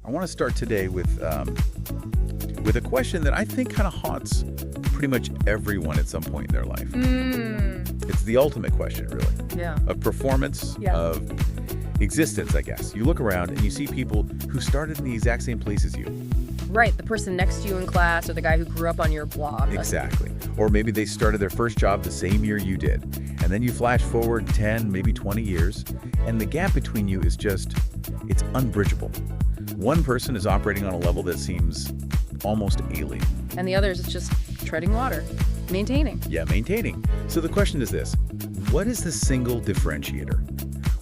I want to start today with a question that I think kind of haunts pretty much everyone at some point in their life. It's the ultimate question, really. Yeah. Of performance, of existence, I guess. You look around and you see people who started in the exact same place as you. Right, the person next to you in class or the guy who grew up on your block. Exactly. Or maybe they started their first job the same year you did. And then you flash forward 10, maybe 20 years, and the gap between you is it's unbridgeable. One person is operating on a level that seems almost alien. And the other is just treading water, maintaining. Yeah, maintaining. So the question is this: what is the single differentiator?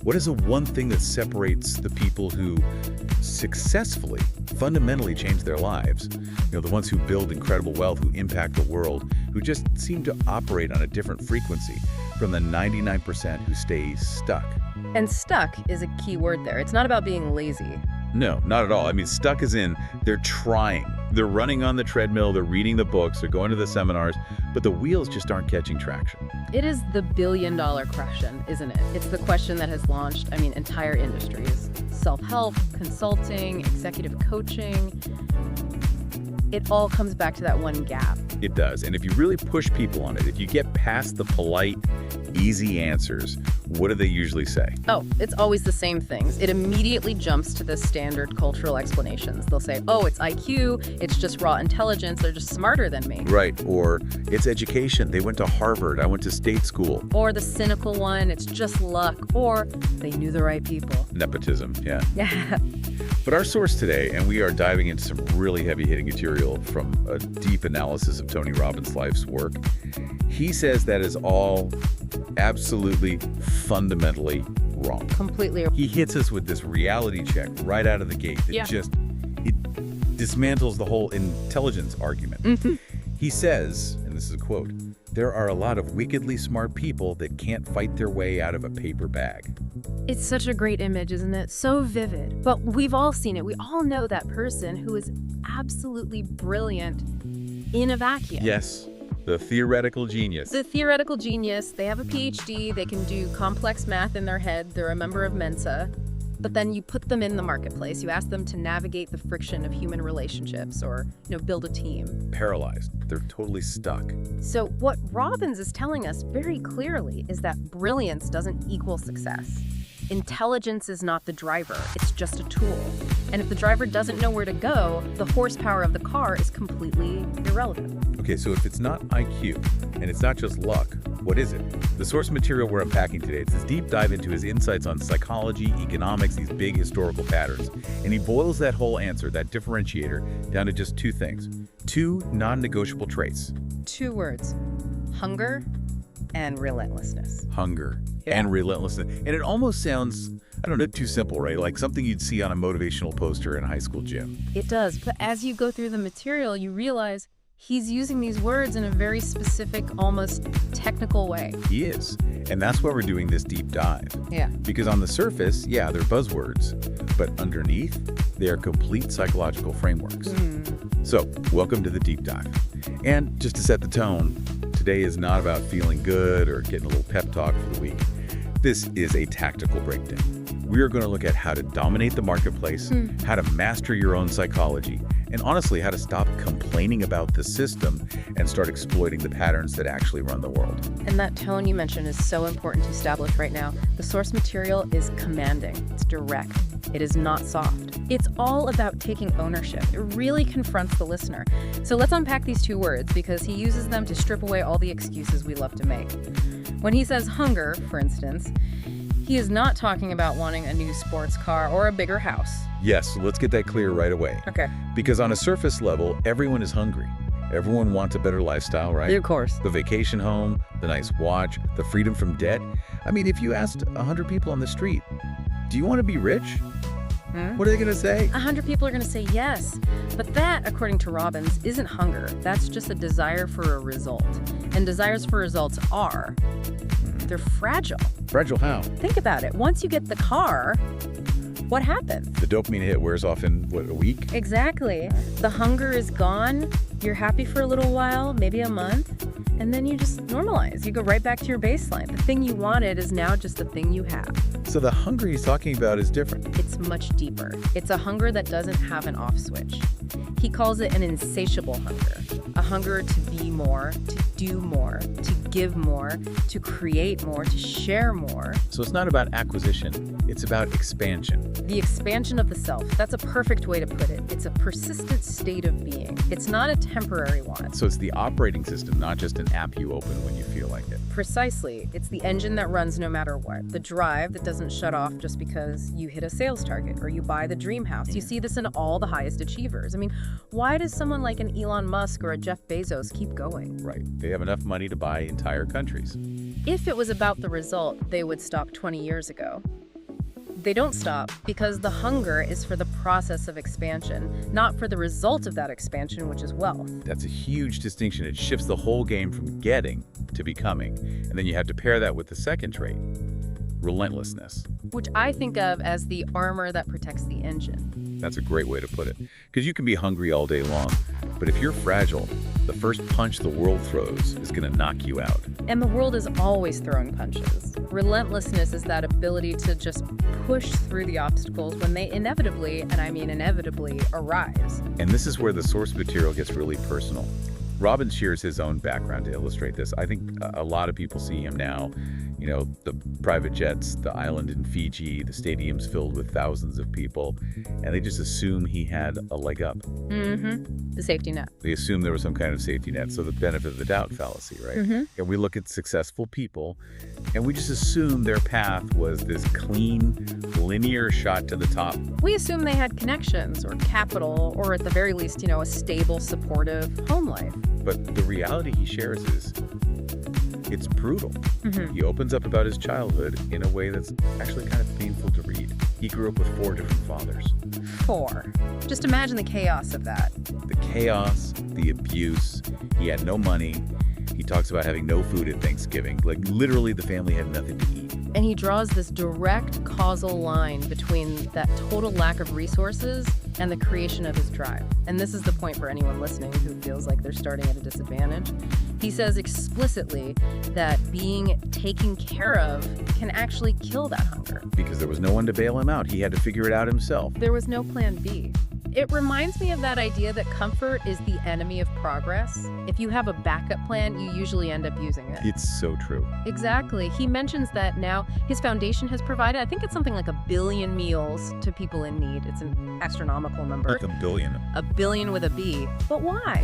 What is the one thing that separates the people who successfully, fundamentally change their lives? You know, the ones who build incredible wealth, who impact the world, who just seem to operate on a different frequency from the 99% who stay stuck. And stuck is a key word there. It's not about being lazy. No, not at all. I mean, stuck as in they're trying. They're running on the treadmill, they're reading the books, they're going to the seminars, but the wheels just aren't catching traction. It is the billion-dollar question, isn't it? It's the question that has launched, entire industries. Self-help, consulting, executive coaching. It all comes back to that one gap. It does. And if you really push people on it, if you get past the polite, easy answers, what do they usually say? Oh, it's always the same things. It immediately jumps to the standard cultural explanations. They'll say, oh, it's IQ, it's just raw intelligence, they're just smarter than me. Right. Or it's education. They went to Harvard, I went to state school. Or the cynical one, it's just luck. Or they knew the right people. Nepotism, yeah. Yeah. But our source today, and we are diving into some really heavy-hitting material from a deep analysis of Tony Robbins' life's work. He says that is all absolutely fundamentally wrong. Completely. He hits us with this reality check right out of the gate that it dismantles the whole intelligence argument. He says, and this is a quote, "There are a lot of wickedly smart people that can't fight their way out of a paper bag." It's such a great image, isn't it? So vivid. But we've all seen it. We all know that person who is absolutely brilliant in a vacuum. Yes, the theoretical genius. The theoretical genius. They have a PhD. They can do complex math in their head. They're a member of Mensa. But then you put them in the marketplace. You ask them to navigate the friction of human relationships or, build a team. Paralyzed. They're totally stuck. So what Robbins is telling us very clearly is that brilliance doesn't equal success. Intelligence is not the driver, it's just a tool. And if the driver doesn't know where to go, the horsepower of the car is completely irrelevant. Okay, so if it's not IQ, and it's not just luck, what is it? The source material we're unpacking today, it's this deep dive into his insights on psychology, economics, these big historical patterns. And he boils that whole answer, that differentiator, down to just two things. Two non-negotiable traits. 2 words: hunger and relentlessness. Hunger and relentlessness. And it almost sounds, too simple, right? Like something you'd see on a motivational poster in a high school gym. It does, but as you go through the material, you realize he's using these words in a very specific, almost technical way. He is. And that's why we're doing this deep dive. Yeah. Because on the surface, they're buzzwords, but underneath, they are complete psychological frameworks. So, welcome to the deep dive. And just to set the tone, today is not about feeling good or getting a little pep talk for the week. This is a tactical breakdown. We are going to look at how to dominate the marketplace, how to master your own psychology, and honestly, how to stop complaining about the system and start exploiting the patterns that actually run the world. And that tone you mentioned is so important to establish right now. The source material is commanding. It's direct. It is not soft. It's all about taking ownership. It really confronts the listener. So let's unpack these 2 words because he uses them to strip away all the excuses we love to make. When he says hunger, for instance, he is not talking about wanting a new sports car or a bigger house. Yes, let's get that clear right away. Okay. Because on a surface level, everyone is hungry. Everyone wants a better lifestyle, right? Of course. The vacation home, the nice watch, the freedom from debt. If you asked 100 people on the street, do you want to be rich? What are they going to say? 100 people are going to say yes. But that, according to Robbins, isn't hunger. That's just a desire for a result. And desires for results they're fragile. Fragile how? Think about it. Once you get the car, what happens? The dopamine hit wears off in, a week? Exactly. The hunger is gone. You're happy for a little while, maybe a month, and then you just normalize. You go right back to your baseline. The thing you wanted is now just the thing you have. So the hunger he's talking about is different. It's much deeper. It's a hunger that doesn't have an off switch. He calls it an insatiable hunger, a hunger to be more, to do more, to give more, to create more, to share more. So it's not about acquisition, it's about expansion. The expansion of the self, that's a perfect way to put it. It's a persistent state of being. It's not a temporary one. So it's the operating system, not just an app you open when you feel like it. Precisely. It's the engine that runs no matter what. The drive that doesn't shut off just because you hit a sales target or you buy the dream house. You see this in all the highest achievers. I mean, why does someone like an Elon Musk or a Jeff Bezos keep going? Right. They have enough money to buy entire countries. If it was about the result, they would stop 20 years ago. They don't stop because the hunger is for the process of expansion, not for the result of that expansion, which is wealth. That's a huge distinction. It shifts the whole game from getting to becoming. And then you have to pair that with the second trait, relentlessness. Which I think of as the armor that protects the engine. That's a great way to put it. Because you can be hungry all day long, but if you're fragile, the first punch the world throws is going to knock you out. And the world is always throwing punches. Relentlessness is that ability to just push through the obstacles when they inevitably, and I mean inevitably, arise. And this is where the source material gets really personal. Robbins shares his own background to illustrate this. I think a lot of people see him now, you know, the private jets, the island in Fiji, the stadiums filled with thousands of people, and they just assume he had a leg up. The safety net. They assume there was some kind of safety net, so the benefit of the doubt fallacy, right? And we look at successful people, and we just assume their path was this clean, linear shot to the top. We assume they had connections or capital, or at the very least, you know, a stable, supportive home life. But the reality he shares is it's brutal. He opens up about his childhood in a way that's actually kind of painful to read. He grew up with 4 different fathers. 4. Just imagine the chaos of that. The chaos, the abuse, he had no money. He talks about having no food at Thanksgiving. Like, literally, the family had nothing to eat. And he draws this direct causal line between that total lack of resources and the creation of his drive. And this is the point for anyone listening who feels like they're starting at a disadvantage. He says explicitly that being taken care of can actually kill that hunger. Because there was no one to bail him out. He had to figure it out himself. There was no plan B. It reminds me of that idea that comfort is the enemy of progress. If you have a backup plan, you usually end up using it. It's so true. Exactly. He mentions that now his foundation has provided, I think it's something like 1 billion meals to people in need. It's an astronomical number. Like a billion. 1 billion with a B. But why?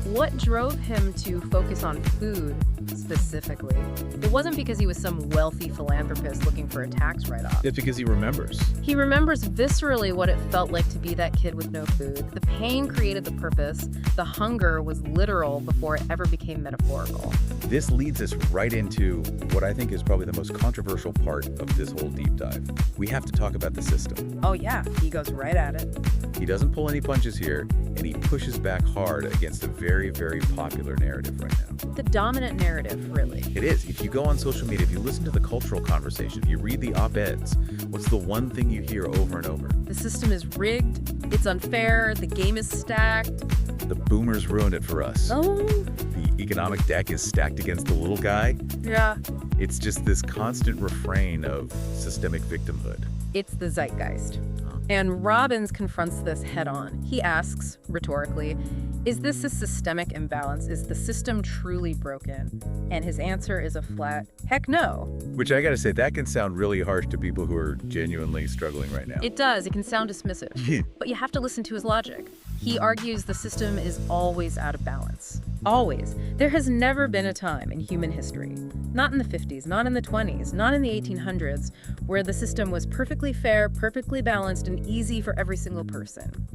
What drove him to focus on food specifically? It wasn't because he was some wealthy philanthropist looking for a tax write-off. It's because he remembers. He remembers viscerally what it felt like to be that kid with no food. The pain created the purpose. The hunger was literal before it ever became metaphorical. This leads us right into what I think is probably the most controversial part of this whole deep dive. We have to talk about the system. Oh yeah, he goes right at it. He doesn't pull any punches here, and he pushes back hard against a very, very popular narrative right now. The dominant narrative, really. It is. If you go on social media, if you listen to the cultural conversation, if you read the op-eds, what's the one thing you hear over and over? The system is rigged, it's unfair, the game is stacked. The boomers ruined it for us. Oh. The economic deck is stacked against the little guy. Yeah. It's just this constant refrain of systemic victimhood. It's the zeitgeist. And Robbins confronts this head on. He asks, rhetorically, is this a systemic imbalance? Is the system truly broken? And his answer is a flat, heck no. Which I gotta say, that can sound really harsh to people who are genuinely struggling right now. It does. It can sound dismissive. But you have to listen to his logic. He argues the system is always out of balance. Always. There has never been a time in human history, not in the 50s, not in the 20s, not in the 1800s, where the system was perfectly fair, perfectly balanced, and easy for every single person.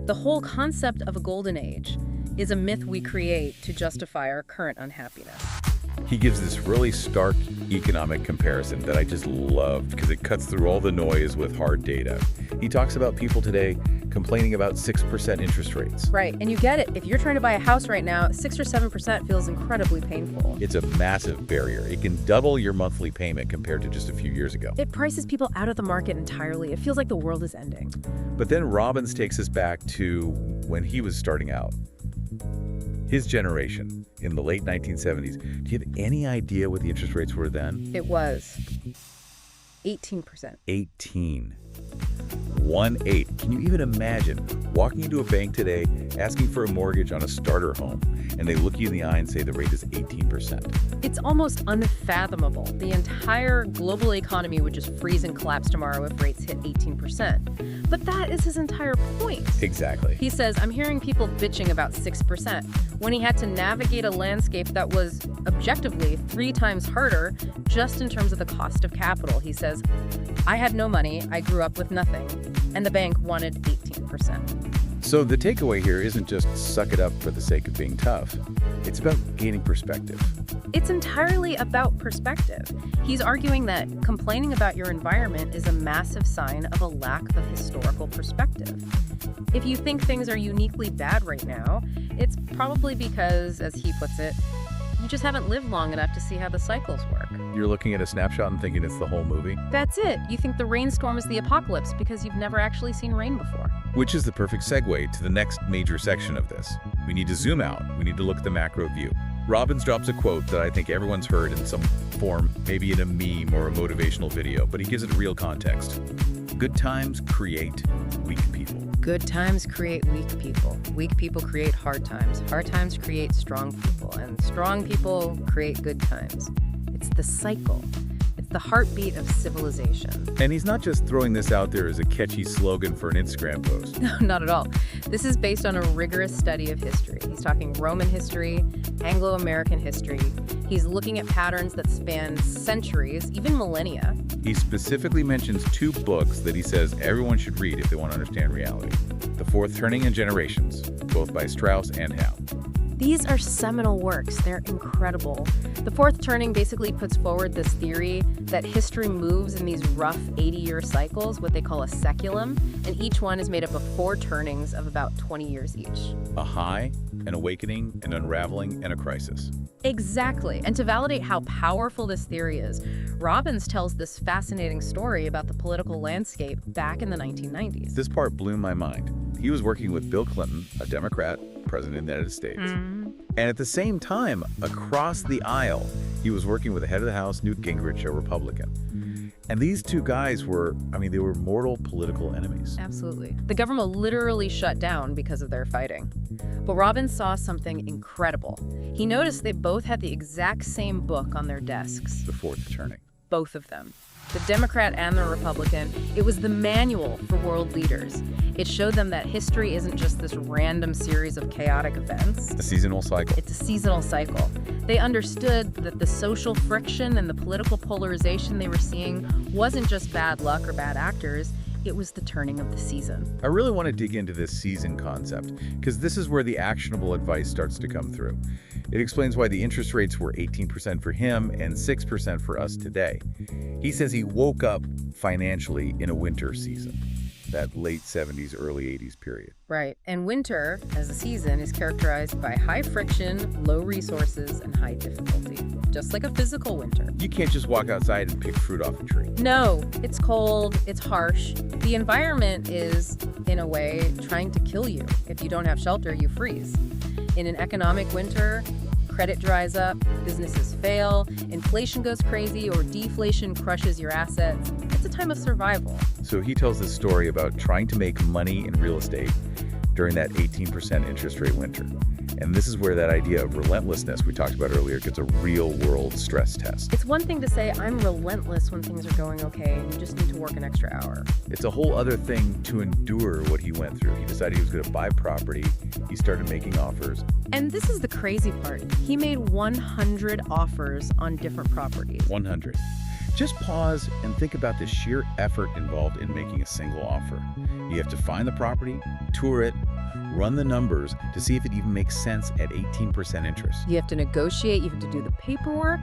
The whole concept of a golden age is a myth we create to justify our current unhappiness. He gives this really stark economic comparison that I just loved because it cuts through all the noise with hard data. He talks about people today complaining about 6% interest rates. Right, and you get it. If you're trying to buy a house right now, 6 or 7% feels incredibly painful. It's a massive barrier. It can double your monthly payment compared to just a few years ago. It prices people out of the market entirely. It feels like the world is ending. But then Robbins takes us back to when he was starting out. His generation, in the late 1970s, do you have any idea what the interest rates were then? It was 18%. 18. 1/8. Can you even imagine walking into a bank today, asking for a mortgage on a starter home, and they look you in the eye and say the rate is 18%? It's almost unfathomable. The entire global economy would just freeze and collapse tomorrow if rates hit 18%. But that is his entire point. Exactly. He says, I'm hearing people bitching about 6% when he had to navigate a landscape that was objectively 3 times harder just in terms of the cost of capital. He says, I had no money, I grew up with nothing, and the bank wanted 18%. So the takeaway here isn't just suck it up for the sake of being tough. It's about gaining perspective. It's entirely about perspective. He's arguing that complaining about your environment is a massive sign of a lack of historical perspective. If you think things are uniquely bad right now, it's probably because, as he puts it, you just haven't lived long enough to see how the cycles work. You're looking at a snapshot and thinking it's the whole movie? That's it. You think the rainstorm is the apocalypse because you've never actually seen rain before. Which is the perfect segue to the next major section of this. We need to zoom out. We need to look at the macro view. Robbins drops a quote that I think everyone's heard in some form, maybe in a meme or a motivational video, but he gives it real context. Good times create weak people. Good times create weak people. Weak people create hard times. Hard times create strong people. And strong people create good times. It's the cycle. It's the heartbeat of civilization. And he's not just throwing this out there as a catchy slogan for an Instagram post. No, not at all. This is based on a rigorous study of history. He's talking Roman history, Anglo-American history. He's looking at patterns that span centuries, even millennia. He specifically mentions 2 books that he says everyone should read if they want to understand reality. The Fourth Turning and Generations, both by Strauss and Howe. These are seminal works. They're incredible. The Fourth Turning basically puts forward this theory that history moves in these rough 80-year cycles, what they call a seculum, and each one is made up of 4 turnings of about 20 years each. A high, an awakening, an unraveling, and a crisis. Exactly. And to validate how powerful this theory is, Robbins tells this fascinating story about the political landscape back in the 1990s. This part blew my mind. He was working with Bill Clinton, a Democrat, president of the United States. And at the same time, across the aisle, he was working with the head of the House, Newt Gingrich, a Republican. And these 2 guys were, they were mortal political enemies. Absolutely. The government literally shut down because of their fighting. But Robbins saw something incredible. He noticed they both had the exact same book on their desks. The Fourth Turning. Both of them. The Democrat and the Republican. It was the manual for world leaders. It showed them that history isn't just this random series of chaotic events. A seasonal cycle. It's a seasonal cycle. They understood that the social friction and the political polarization they were seeing wasn't just bad luck or bad actors. It was the turning of the season. I really want to dig into this season concept, because this is where the actionable advice starts to come through. It explains why the interest rates were 18% for him and 6% for us today. He says he woke up financially in a winter season, that late 70s, early 80s period. Right. And winter, as a season, is characterized by high friction, low resources, and high difficulty. Just like a physical winter. You can't just walk outside and pick fruit off a tree. No, it's cold, it's harsh. The environment is, in a way, trying to kill you. If you don't have shelter, you freeze. In an economic winter, credit dries up, businesses fail, inflation goes crazy, or deflation crushes your assets. It's a time of survival. So he tells this story about trying to make money in real estate during that 18% interest rate winter. And this is where that idea of relentlessness we talked about earlier gets a real-world stress test. It's one thing to say, I'm relentless when things are going okay, and you just need to work an extra hour. It's a whole other thing to endure what he went through. He decided he was going to buy property. He started making offers. And this is the crazy part. He made 100 offers on different properties. 100. Just pause and think about the sheer effort involved in making a single offer. You have to find the property, tour it, run the numbers to see if it even makes sense at 18% interest. You have to negotiate, you have to do the paperwork.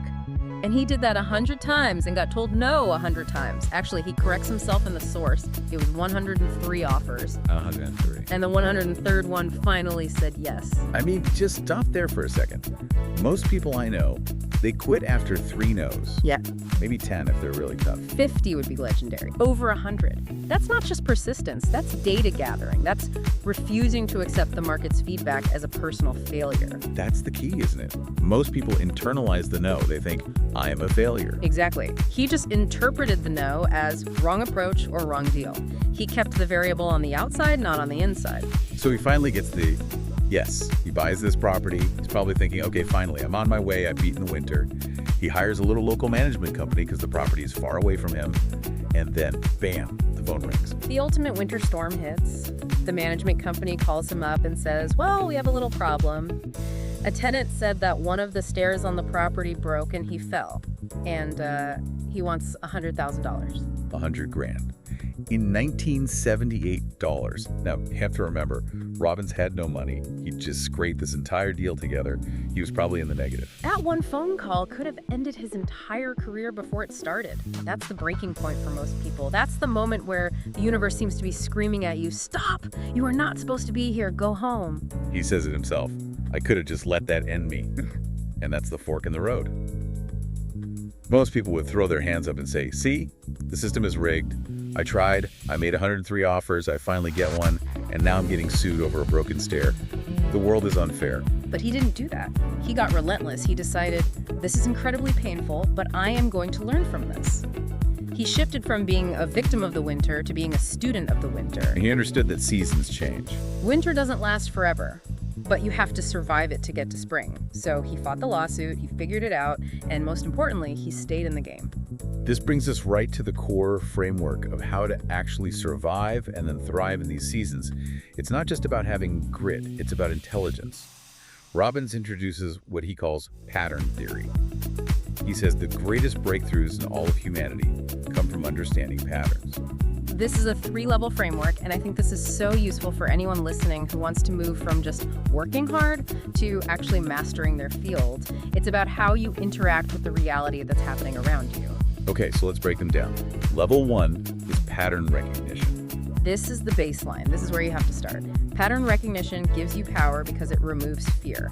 And he did that 100 times and got told no 100 times. Actually, he corrects himself in the source. It was 103 offers. 103. And the 103rd one finally said yes. I mean, just stop there for a second. Most people I know, they quit after 3 no's. Yeah. Maybe 10 if they're really tough. 50 would be legendary. Over 100. That's not just persistence. That's data gathering. That's refusing to accept the market's feedback as a personal failure. That's the key, isn't it? Most people internalize the no. They think, I am a failure. Exactly. He just interpreted the no as wrong approach or wrong deal. He kept the variable on the outside, not on the inside. So he finally gets the yes. He buys this property. He's probably thinking, okay, finally, I'm on my way. I've beaten the winter. He hires a little local management company because the property is far away from him. And then, bam, the phone rings. The ultimate winter storm hits. The management company calls him up and says, well, we have a little problem. A tenant said that one of the stairs on the property broke and he fell. And he wants $100,000. $100,000. In $1978. Now, you have to remember, Robbins had no money. He just scraped this entire deal together. He was probably in the negative. That one phone call could have ended his entire career before it started. That's the breaking point for most people. That's the moment where the universe seems to be screaming at you, stop! You are not supposed to be here. Go home. He says it himself. I could have just let that end me. And that's the fork in the road. Most people would throw their hands up and say, see, the system is rigged. I tried, I made 103 offers, I finally get one, and now I'm getting sued over a broken stair. The world is unfair. But he didn't do that. He got relentless. He decided, this is incredibly painful, but I am going to learn from this. He shifted from being a victim of the winter to being a student of the winter. He understood that seasons change. Winter doesn't last forever, but you have to survive it to get to spring. So he fought the lawsuit, he figured it out, and most importantly, he stayed in the game. This brings us right to the core framework of how to actually survive and then thrive in these seasons. It's not just about having grit, it's about intelligence. Robbins introduces what he calls pattern theory. He says the greatest breakthroughs in all of humanity come from understanding patterns. This is a 3-level framework, and I think this is so useful for anyone listening who wants to move from just working hard to actually mastering their field. It's about how you interact with the reality that's happening around you. Okay, so let's break them down. Level 1 is pattern recognition. This is the baseline. This is where you have to start. Pattern recognition gives you power because it removes fear.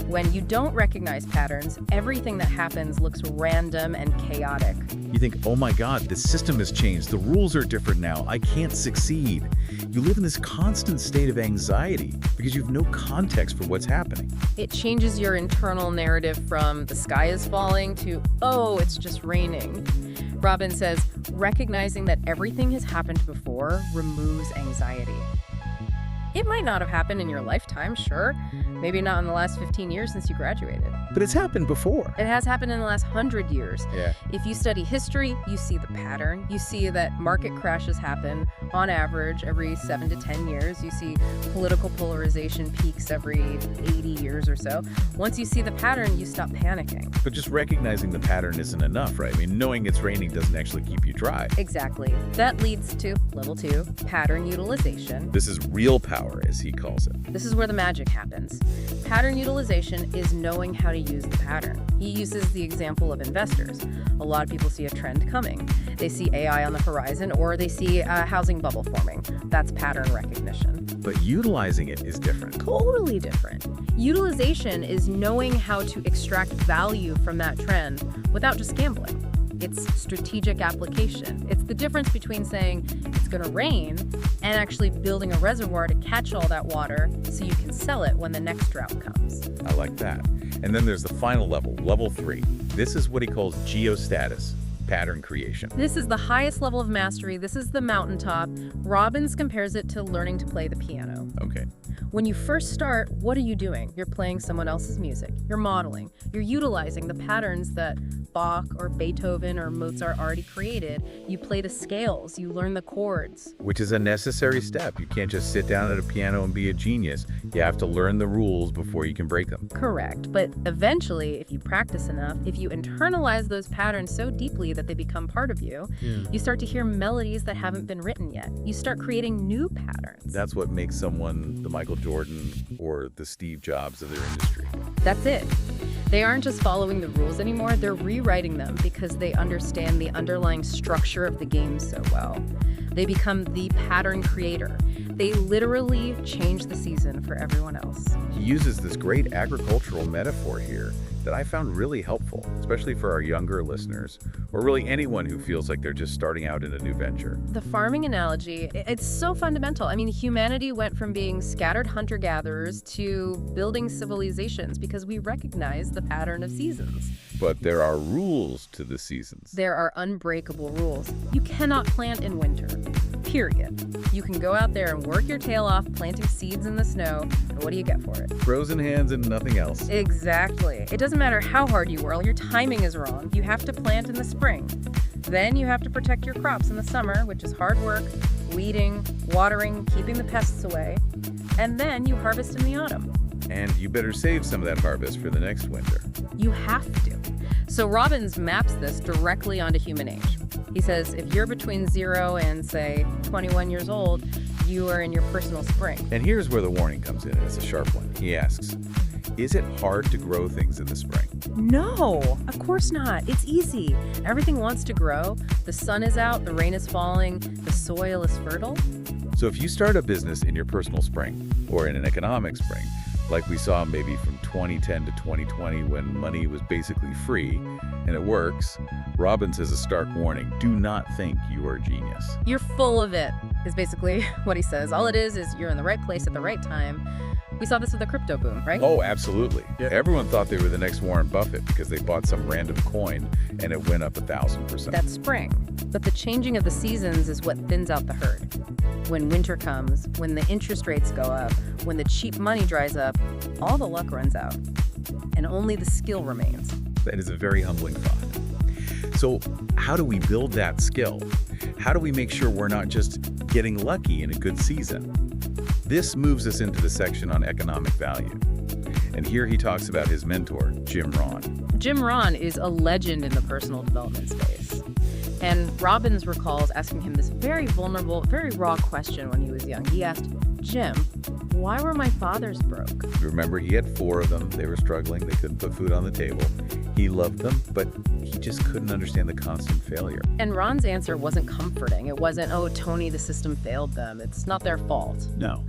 When you don't recognize patterns, everything that happens looks random and chaotic. You think, oh my God, the system has changed. The rules are different now. I can't succeed. You live in this constant state of anxiety because you have no context for what's happening. It changes your internal narrative from the sky is falling to, oh, it's just raining. Robbins says, recognizing that everything has happened before removes anxiety. It might not have happened in your lifetime, sure. Maybe not in the last 15 years since you graduated. But it's happened before. It has happened in the last 100 years. Yeah. If you study history, you see the pattern. You see that market crashes happen on average every 7 to 10 years. You see political polarization peaks every 80 years or so. Once you see the pattern, you stop panicking. But just recognizing the pattern isn't enough, right? I mean, knowing it's raining doesn't actually keep you dry. Exactly. That leads to level 2, pattern utilization. This is real power, as he calls it. This is where the magic happens. Pattern utilization is knowing how to use the pattern. He uses the example of investors. A lot of people see a trend coming. They see AI on the horizon, or they see a housing bubble forming. That's pattern recognition. But utilizing it is different. Totally different. Utilization is knowing how to extract value from that trend without just gambling. It's strategic application. It's the difference between saying it's going to rain and actually building a reservoir to catch all that water so you can sell it when the next drought comes. I like that. And then there's the final level, level 3. This is what he calls geostatus, pattern creation. This is the highest level of mastery. This is the mountaintop. Robbins compares it to learning to play the piano. Okay. When you first start, what are you doing? You're playing someone else's music. You're modeling. You're utilizing the patterns that Bach or Beethoven or Mozart already created. You play the scales. You learn the chords. Which is a necessary step. You can't just sit down at a piano and be a genius. You have to learn the rules before you can break them. Correct. But eventually, if you practice enough, if you internalize those patterns so deeply that they become part of you, you start to hear melodies that haven't been written yet. You start creating new patterns. That's what makes someone the Michael Jordan or the Steve Jobs of their industry. That's it. They aren't just following the rules anymore, they're rewriting them because they understand the underlying structure of the game so well. They become the pattern creator. They literally change the season for everyone else. He uses this great agricultural metaphor here that I found really helpful, especially for our younger listeners, or really anyone who feels like they're just starting out in a new venture. The farming analogy, it's so fundamental. I mean, humanity went from being scattered hunter-gatherers to building civilizations because we recognize the pattern of seasons. But there are rules to the seasons. There are unbreakable rules. You cannot plant in winter, period. You can go out there and work your tail off planting seeds in the snow, and what do you get for it? Frozen hands and nothing else. Exactly. It doesn't matter how hard you whirl, your timing is wrong. You have to plant in the spring. Then you have to protect your crops in the summer, which is hard work, weeding, watering, keeping the pests away. And then you harvest in the autumn. And you better save some of that harvest for the next winter. You have to. So Robbins maps this directly onto human age. He says if you're between 0 and, say, 21 years old, you are in your personal spring. And here's where the warning comes in. It's a sharp one. He asks, is it hard to grow things in the spring? No, of course not. It's easy. Everything wants to grow. The sun is out, the rain is falling, the soil is fertile. So if you start a business in your personal spring, or in an economic spring, like we saw maybe from 2010 to 2020 when money was basically free, and it works, Robbins has a stark warning. Do not think you are a genius. You're full of it, is basically what he says. All it is you're in the right place at the right time. We saw this with the crypto boom, right? Oh, absolutely. Yeah. Everyone thought they were the next Warren Buffett because they bought some random coin and it went up 1,000%. That's spring. But the changing of the seasons is what thins out the herd. When winter comes, when the interest rates go up, when the cheap money dries up, all the luck runs out. And only the skill remains. That is a very humbling thought. So how do we build that skill? How do we make sure we're not just getting lucky in a good season? This moves us into the section on economic value. And here he talks about his mentor, Jim Rohn. Jim Rohn is a legend in the personal development space. And Robbins recalls asking him this very vulnerable, very raw question when he was young. He asked, Jim, why were my fathers broke? Remember, he had 4 of them. They were struggling. They couldn't put food on the table. He loved them, but he just couldn't understand the constant failure. And Ron's answer wasn't comforting. It wasn't, oh, Tony, the system failed them. It's not their fault. No.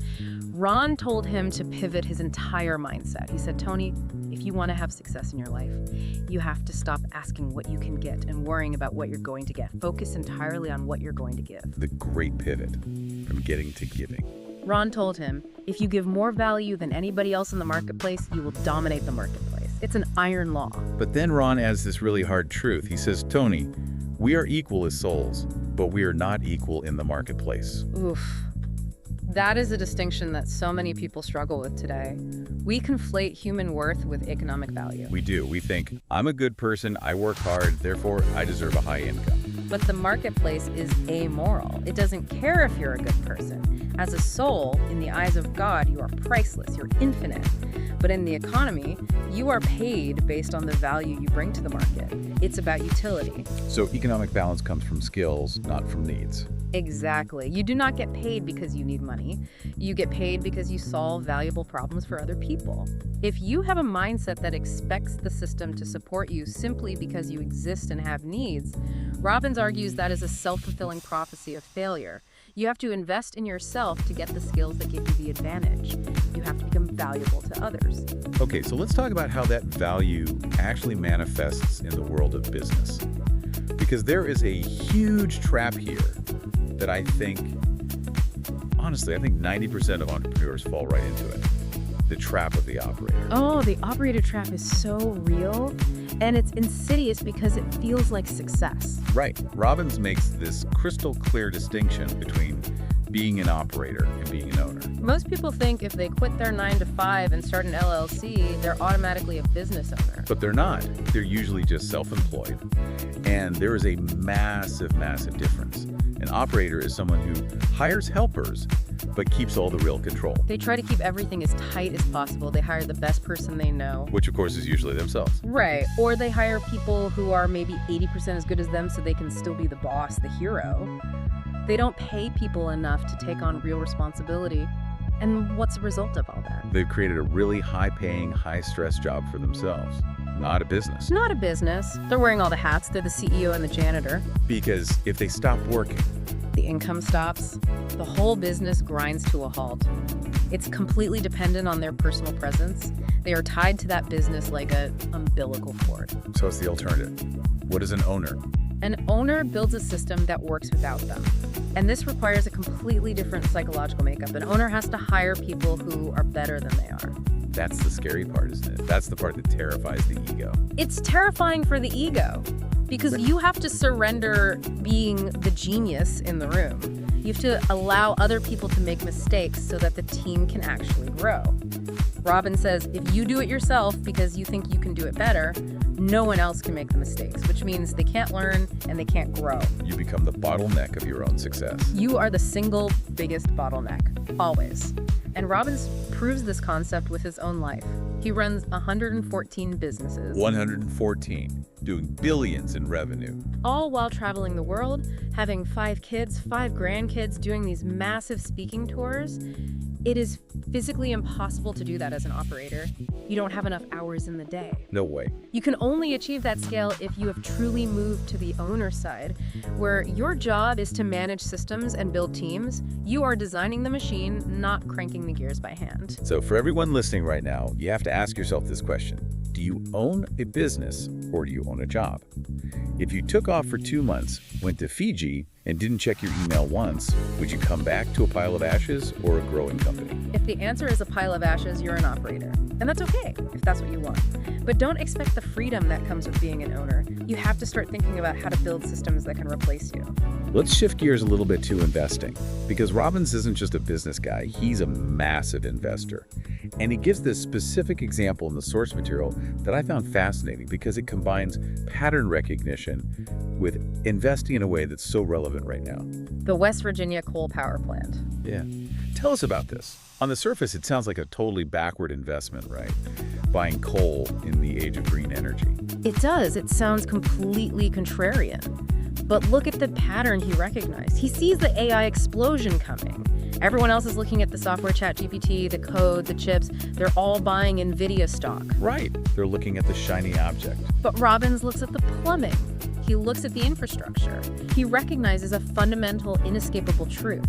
Ron told him to pivot his entire mindset. He said, Tony, if you want to have success in your life, you have to stop asking what you can get and worrying about what you're going to get. Focus entirely on what you're going to give. The great pivot from getting to giving. Ron told him, if you give more value than anybody else in the marketplace, you will dominate the marketplace. It's an iron law. But then Ron adds this really hard truth. He says, Tony, we are equal as souls, but we are not equal in the marketplace. Oof. That is a distinction that so many people struggle with today. We conflate human worth with economic value. We do. We think, I'm a good person, I work hard, therefore I deserve a high income. But the marketplace is amoral. It doesn't care if you're a good person. As a soul, in the eyes of God, you are priceless, you're infinite. But in the economy, you are paid based on the value you bring to the market. It's about utility. So economic balance comes from skills, not from needs. Exactly. You do not get paid because you need money. You get paid because you solve valuable problems for other people. If you have a mindset that expects the system to support you simply because you exist and have needs, Robbins argues that is a self-fulfilling prophecy of failure. You have to invest in yourself to get the skills that give you the advantage. You have to become valuable to others. Okay, so let's talk about how that value actually manifests in the world of business. Because there is a huge trap here that I think, honestly, I think 90% of entrepreneurs fall right into it. The trap of the operator. Oh, the operator trap is so real, and it's insidious because it feels like success. Right. Robbins makes this crystal clear distinction between being an operator and being an owner. Most people think if they quit their 9-to-5 and start an LLC, they're automatically a business owner. But they're not. They're usually just self-employed. And there is a massive, massive difference. An operator is someone who hires helpers, but keeps all the real control. They try to keep everything as tight as possible. They hire the best person they know. Which, of course, is usually themselves. Right. Or they hire people who are maybe 80% as good as them so they can still be the boss, the hero. They don't pay people enough to take on real responsibility. And what's the result of all that? They've created a really high-paying, high-stress job for themselves. not a business. Not a business. They're wearing all the hats. They're the CEO and the janitor. Because if they stop working, The income stops. The whole business grinds to a halt. It's completely dependent on their personal presence. They are tied to that business like an umbilical cord. so it's the alternative. What is an owner? An owner builds a system that works without them. And this requires a completely different psychological makeup. An owner has to hire people who are better than they are. That's the scary part, isn't it? That's the part that terrifies the ego. It's terrifying for the ego because you have to surrender being the genius in the room. You have to allow other people to make mistakes so that the team can actually grow. Robbins says, if you do it yourself because you think you can do it better, no one else can make the mistakes, which means they can't learn and they can't grow. You become the bottleneck of your own success. You are the single biggest bottleneck, always. And Robbins proves this concept with his own life. He runs 114 businesses, 114, doing billions in revenue. all while traveling the world, having 5 kids, 5 grandkids, doing these massive speaking tours. It is physically impossible to do that as an operator. You don't have enough hours in the day. No way. You can only achieve that scale if you have truly moved to the owner side, where your job is to manage systems and build teams. You are designing the machine, not cranking the gears by hand. So for everyone listening right now, you have to ask yourself this question. Do you own a business or do you own a job? If you took off for 2 months, went to Fiji, and didn't check your email once, would you come back to a pile of ashes or a growing company? If the answer is a pile of ashes, you're an operator. And that's okay if that's what you want. But don't expect the freedom that comes with being an owner. You have to start thinking about how to build systems that can replace you. Let's shift gears a little bit to investing, because Robbins isn't just a business guy, he's a massive investor. And he gives this specific example in the source material that I found fascinating because it combines pattern recognition with investing in a way that's so relevant right now. The West Virginia coal power plant. Yeah. Tell us about this. On the surface, it sounds like a totally backward investment, right? Buying coal in the age of green energy. It does. It sounds completely contrarian. But look at the pattern he recognized. He sees the AI explosion coming. Everyone else is looking at the software, ChatGPT, the code, the chips. They're all buying NVIDIA stock. Right. They're looking at the shiny object. But Robbins looks at the plumbing. He looks at the infrastructure. He recognizes a fundamental, inescapable truth.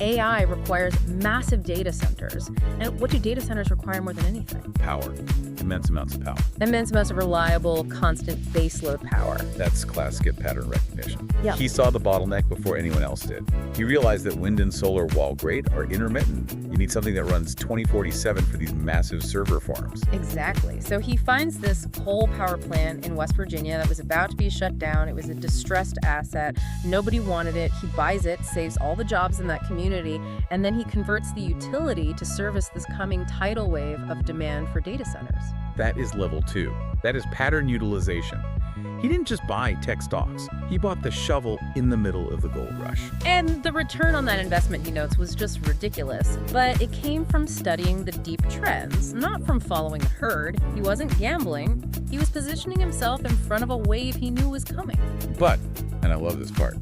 AI requires massive data centers. And what do data centers require more than anything? Power. Immense amounts of power. Immense amounts of reliable, constant baseload power. That's classic pattern recognition. Yeah. He saw the bottleneck before anyone else did. He realized that wind and solar, while great, are intermittent. You need something that runs 24/7 for these massive server farms. Exactly. So he finds this coal power plant in West Virginia that was about to be shut down. It was a distressed asset. Nobody wanted it. He buys it, saves all the jobs in that community, and then he converts the utility to service this coming tidal wave of demand for data centers. That is level 2. That is pattern utilization. He didn't just buy tech stocks. He bought the shovel in the middle of the gold rush. And the return on that investment, he notes, was just ridiculous. But it came from studying the deep trends, not from following the herd. He wasn't gambling. He was positioning himself in front of a wave he knew was coming. But, and I love this part,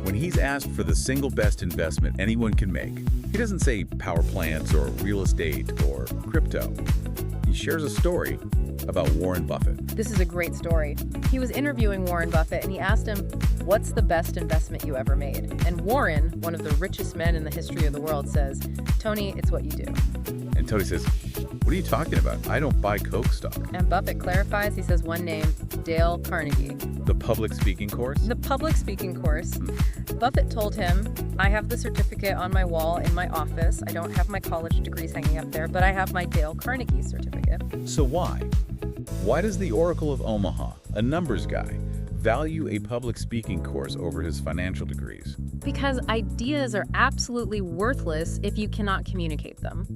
when he's asked for the single best investment anyone can make, he doesn't say power plants or real estate or crypto. He shares a story about Warren Buffett. This is a great story. He was interviewing Warren Buffett and he asked him, "What's the best investment you ever made?" And Warren, one of the richest men in the history of the world, says, "Tony, it's what you do." And Tony says, "What are you talking about? I don't buy Coke stock." And Buffett clarifies, he says one name, Dale Carnegie. The public speaking course? The public speaking course. Buffett told him, "I have the certificate on my wall in my office. I don't have my college degrees hanging up there, but I have my Dale Carnegie certificate." So why? Why does the Oracle of Omaha, a numbers guy, value a public speaking course over his financial degrees? Because ideas are absolutely worthless if you cannot communicate them.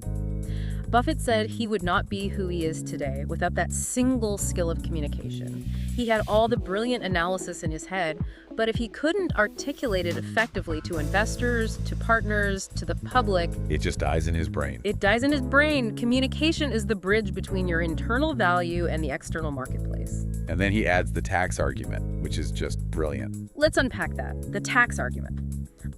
Buffett said he would not be who he is today without that single skill of communication. He had all the brilliant analysis in his head, but if he couldn't articulate it effectively to investors, to partners, to the public, It just dies in his brain. it dies in his brain. Communication is the bridge between your internal value and the external marketplace. And then he adds the tax argument, which is just brilliant. Let's unpack that. The tax argument.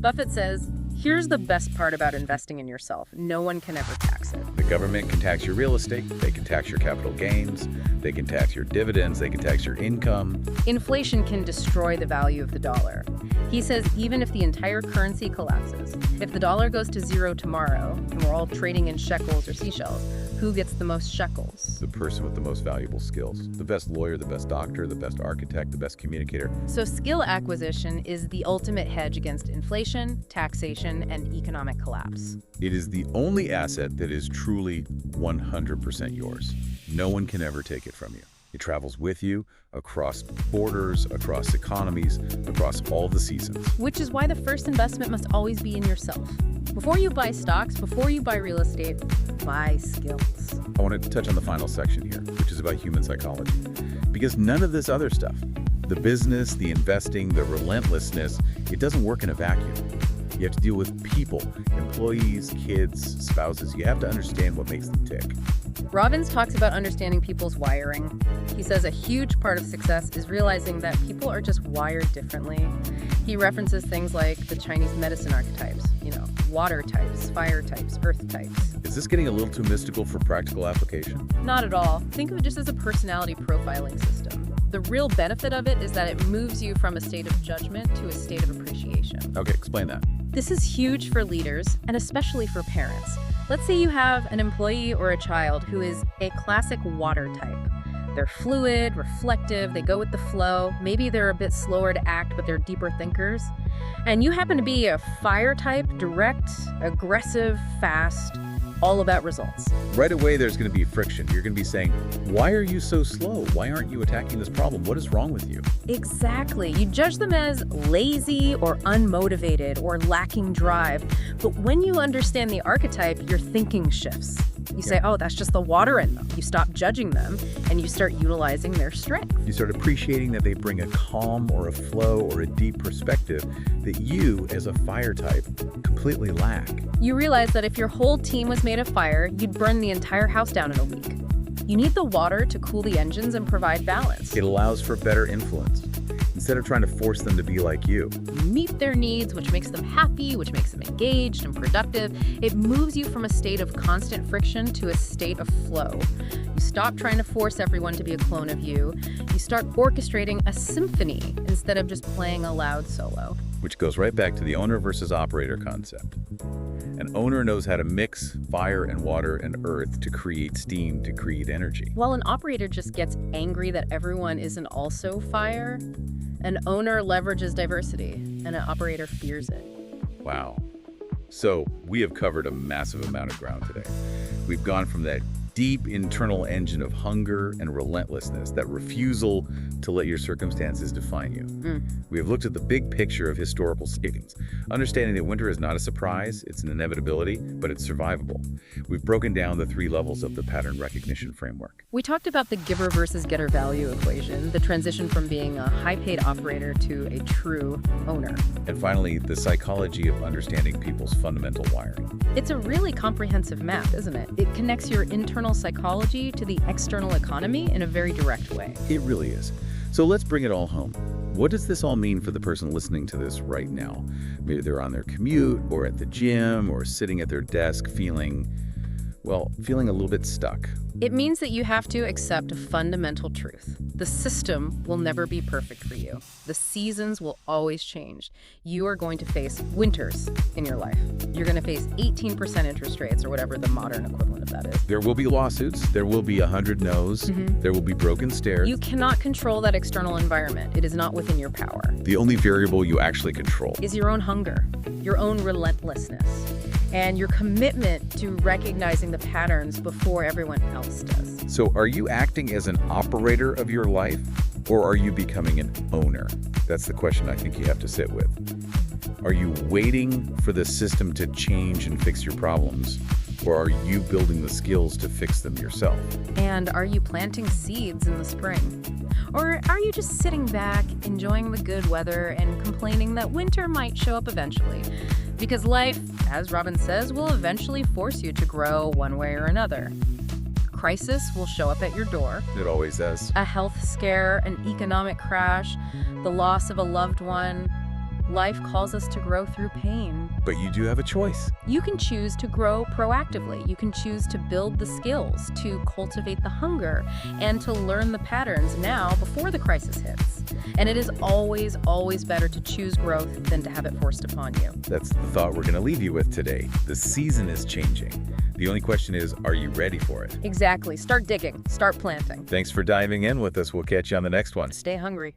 Buffett says Here's the best part about investing in yourself. No one can ever tax it. The government can tax your real estate, they can tax your capital gains, they can tax your dividends, they can tax your income. Inflation can destroy the value of the dollar. He says even if the entire currency collapses, if the dollar goes to zero tomorrow and we're all trading in shekels or seashells, who gets the most shekels? The person with the most valuable skills. The best lawyer, the best doctor, the best architect, the best communicator. So skill acquisition is the ultimate hedge against inflation, taxation, and economic collapse. It is the only asset that is truly 100% yours. No one can ever take it from you. It travels with you across borders, across economies, across all the seasons. Which is why the first investment must always be in yourself. Before you buy stocks, before you buy real estate, buy skills. I want to touch on the final section here, which is about human psychology. Because none of this other stuff, the business, the investing, the relentlessness, it doesn't work in a vacuum. You have to deal with people, employees, kids, spouses. You have to understand what makes them tick. Robbins talks about understanding people's wiring. He says a huge part of success is realizing that people are just wired differently. He references things like the Chinese medicine archetypes, water types, fire types, earth types. Is this getting a little too mystical for practical application? Not at all. Think of it just as a personality profiling system. The real benefit of it is that it moves you from a state of judgment to a state of appreciation. Okay, explain that. This is huge for leaders, and especially for parents. Let's say you have an employee or a child who is a classic water type. They're fluid, reflective, they go with the flow. Maybe they're a bit slower to act, but they're deeper thinkers. And you happen to be a fire type, direct, aggressive, fast, all about results. Right away, there's going to be friction. You're going to be saying, why are you so slow? Why aren't you attacking this problem? What is wrong with you? Exactly. You judge them as lazy or unmotivated or lacking drive. But when you understand the archetype, your thinking shifts. You say, oh, that's just the water in them. You stop judging them and you start utilizing their strength. You start appreciating that they bring a calm or a flow or a deep perspective that you, as a fire type, completely lack. You realize that if your whole team was made of fire, you'd burn the entire house down in a week. You need the water to cool the engines and provide balance. It allows for better influence. Instead of trying to force them to be like you. You meet their needs, which makes them happy, which makes them engaged and productive. It moves you from a state of constant friction to a state of flow. You stop trying to force everyone to be a clone of you. You start orchestrating a symphony instead of just playing a loud solo. Which goes right back to the owner versus operator concept. An owner knows how to mix fire and water and earth to create steam, to create energy. While an operator just gets angry that everyone isn't also fire, an owner leverages diversity, and an operator fears it. Wow. So we have covered a massive amount of ground today. We've gone from that deep internal engine of hunger and relentlessness, that refusal to let your circumstances define you. We have looked at the big picture of historical settings, understanding that winter is not a surprise, it's an inevitability, but it's survivable. We've broken down the 3 levels of the pattern recognition framework. We talked about the giver versus getter value equation, the transition from being a high-paid operator to a true owner. And finally, the psychology of understanding people's fundamental wiring. It's a really comprehensive map, isn't it? It connects your internal psychology to the external economy in a very direct way. It really is. So let's bring it all home. What does this all mean for the person listening to this right now? Maybe they're on their commute or at the gym or sitting at their desk feeling a little bit stuck. It means that you have to accept a fundamental truth. The system will never be perfect for you. The seasons will always change. You are going to face winters in your life. You're going to face 18% interest rates or whatever the modern equivalent of that is. There will be lawsuits. There will be 100 no's. There will be broken stairs. You cannot control that external environment. It is not within your power. The only variable you actually control is your own hunger, your own relentlessness, and your commitment to recognizing the patterns before everyone else does. So are you acting as an operator of your life, or are you becoming an owner? That's the question I think you have to sit with. Are you waiting for the system to change and fix your problems, or are you building the skills to fix them yourself? And are you planting seeds in the spring? Or are you just sitting back, enjoying the good weather, and complaining that winter might show up eventually? Because life, as Robbins says, will eventually force you to grow one way or another. Crisis will show up at your door. It always does. A health scare, an economic crash, the loss of a loved one. Life calls us to grow through pain. But you do have a choice. You can choose to grow proactively. You can choose to build the skills, to cultivate the hunger, and to learn the patterns now before the crisis hits. And it is always, always better to choose growth than to have it forced upon you. That's the thought we're going to leave you with today. The season is changing. The only question is, are you ready for it? Exactly. Start digging. Start planting. Thanks for diving in with us. We'll catch you on the next one. Stay hungry.